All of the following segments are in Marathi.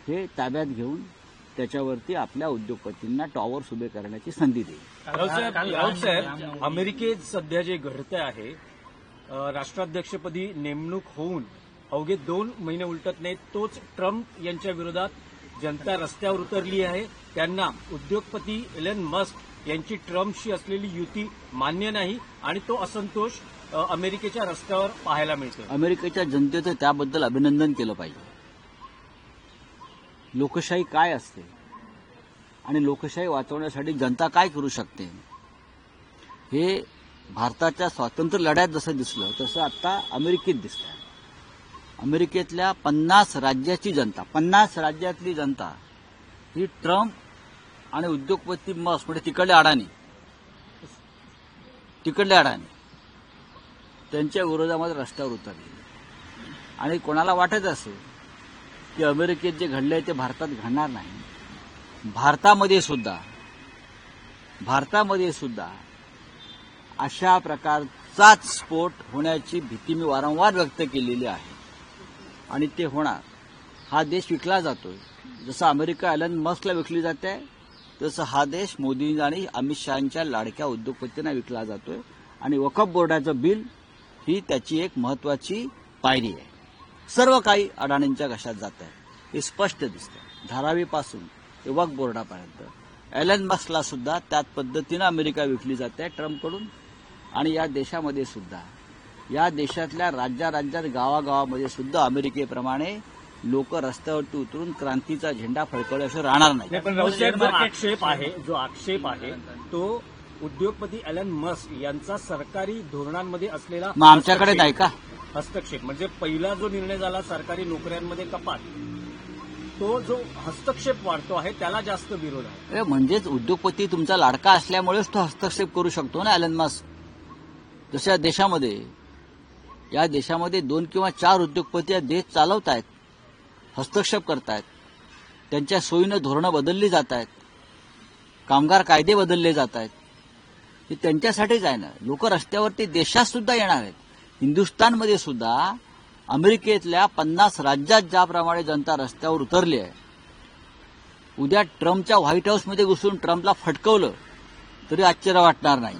हे ताब्यात घेऊन त्याच्यावरती आपल्या उद्योगपतींना टॉवर्स उभे करण्याची संधी देईल. राऊत साहेब, अमेरिकेत सध्या जे घडतंय आहे, राष्ट्राध्यक्षपदी नेमणूक होऊन अवघे 2 महिने उलटत नाहीत, तोच ट्रम्प यांच्या विरोधात जनता रस्त्यावर उतरली आहे. त्यांना उद्योगपती एलन मस्क यांची ट्रम्पशी असलेली युती मान्य नाही आणि तो असंतोष अमेरिकेच्या रस्त्यावर पाहायला मिळतो. अमेरिकेच्या जनतेचं त्याबद्दल अभिनंदन केलं पाहिजे. लोकशाही काय असते आणि लोकशाही वाचवण्यासाठी जनता काय करू शकते हे भारताच्या स्वातंत्र्य लढ्यात जसं दिसलं तसं आता अमेरिकेत दिसतंय. अमेरिकेतल्या 50 राज्याची जनता, 50 राज्यातली जनता ही ट्रम्प आणि उद्योगपती मस्क म्हणजे तिकडले अडाणी त्यांच्या विरोधामध्ये रस्त्यावर उतरली. आणि कोणाला वाटत असेल की अमेरिकेत जे घडलंय ते भारतात घडणार नाही, भारतामध्ये सुद्धा अशा प्रकारचाच स्फोट होण्याची भीती मी वारंवार व्यक्त केलेली आहे आणि ते होणार. हा देश विकला जातोय, जसं अमेरिका एलन मस्कला विकली जाते तसं हा देश मोदी आणि अमित शहांच्या लाडक्या उद्योगपतींना विकला जातोय. आणि वक्फ बोर्डाचं बिल ही त्याची एक महत्वाची पायरी आहे. सर्व काही अडाणींच्या घशात जात आहे हे स्पष्ट दिसतं, धारावीपासून ते वक्फ बोर्डापर्यंत. एलन मस्कला सुद्धा त्याच पद्धतीनं अमेरिका विकली जाते ट्रम्पकडून. आणि या देशामध्ये सुद्धा, या देशातल्या राज्यात गावागावामध्ये सुद्धा अमेरिकेप्रमाणे लोक रस्त्यावरती उतरून क्रांतीचा झेंडा फडकवल्याशिवाय राहणार नाही. पण जो आक्षेप आहे तो उद्योगपती एलन मस्क यांचा सरकारी धोरणांमध्ये असलेला मग आमच्याकडे नाही का हस्तक्षेप? म्हणजे पहिला जो निर्णय झाला सरकारी नोकऱ्यांमध्ये कपात, तो जो हस्तक्षेप वाढतो आहे त्याला जास्त विरोध आहे. म्हणजेच उद्योगपती तुमचा लाडका असल्यामुळेच तो हस्तक्षेप करू शकतो ना एलन मस्क. जसं या देशामध्ये 2 किंवा 4 उद्योगपती या देश चालवत आहेत, हस्तक्षेप करतायत, त्यांच्या सोयीनं धोरणं बदलली जात आहेत, कामगार कायदे बदलले जात आहेत. हे त्यांच्यासाठीच आहे ना. लोक रस्त्यावरती देशात सुद्धा येणार आहेत. हिंदुस्थानमध्ये सुद्धा अमेरिकेतल्या 50 राज्यात ज्याप्रमाणे जनता रस्त्यावर उतरली आहे, उद्या ट्रम्पच्या व्हाईट हाऊसमध्ये घुसून ट्रम्पला फटकवलं तरी आश्चर्य वाटणार नाही.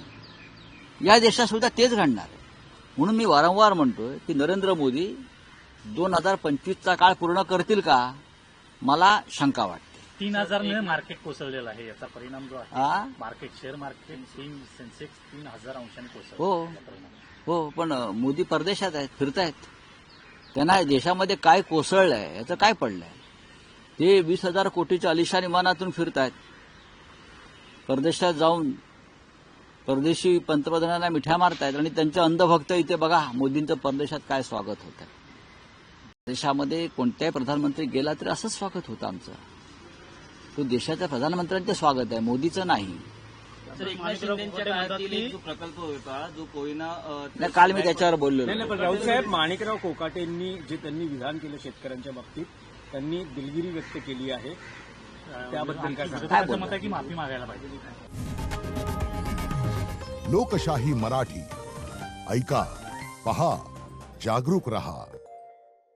या देशात सुद्धा तेच घडणार आहे. म्हणून मी वारंवार म्हणतोय की नरेंद्र मोदी 2025चा काळ पूर्ण करतील का, मला शंका वाटते. 3000 ने मार्केट कोसळलेलं आहे. याचा परिणाम जो आहे मार्केट, शेअर मार्केट, सेन्सेक्स 3000 अंशांनी कोसळलं. हो, पण मोदी परदेशात आहेत, फिरतायत. त्यांना देशामध्ये काय कोसळलंय याचं काय पडलंय? ते 20,000 कोटीच्या अलिशान विमानातून फिरतायत. परदेशात जाऊन परदेशी पंतप्रधानांना मिठ्या मारतायत आणि त्यांचे अंधभक्त इथे बघा मोदींचं परदेशात काय स्वागत होत आहे. देशामध्ये कोणत्याही प्रधानमंत्री गेला तरी असंच स्वागत होतं आमचं. तो देशाच्या प्रधानमंत्र्यांचं स्वागत आहे, मोदीचं नाही. जो प्रकल्प होता जो कोयना, काल मी त्याच्यावर बोललो. पण राऊतसाहेब, माणिकराव कोकाटेंनी जे त्यांनी विधान केलं शेतकऱ्यांच्या बाबतीत, त्यांनी दिलगिरी व्यक्त केली आहे. त्याबद्दल काय मत आहे की माफी मागायला पाहिजे? लोकशाही मराठी ऐका, पहा, जागरूक रहा.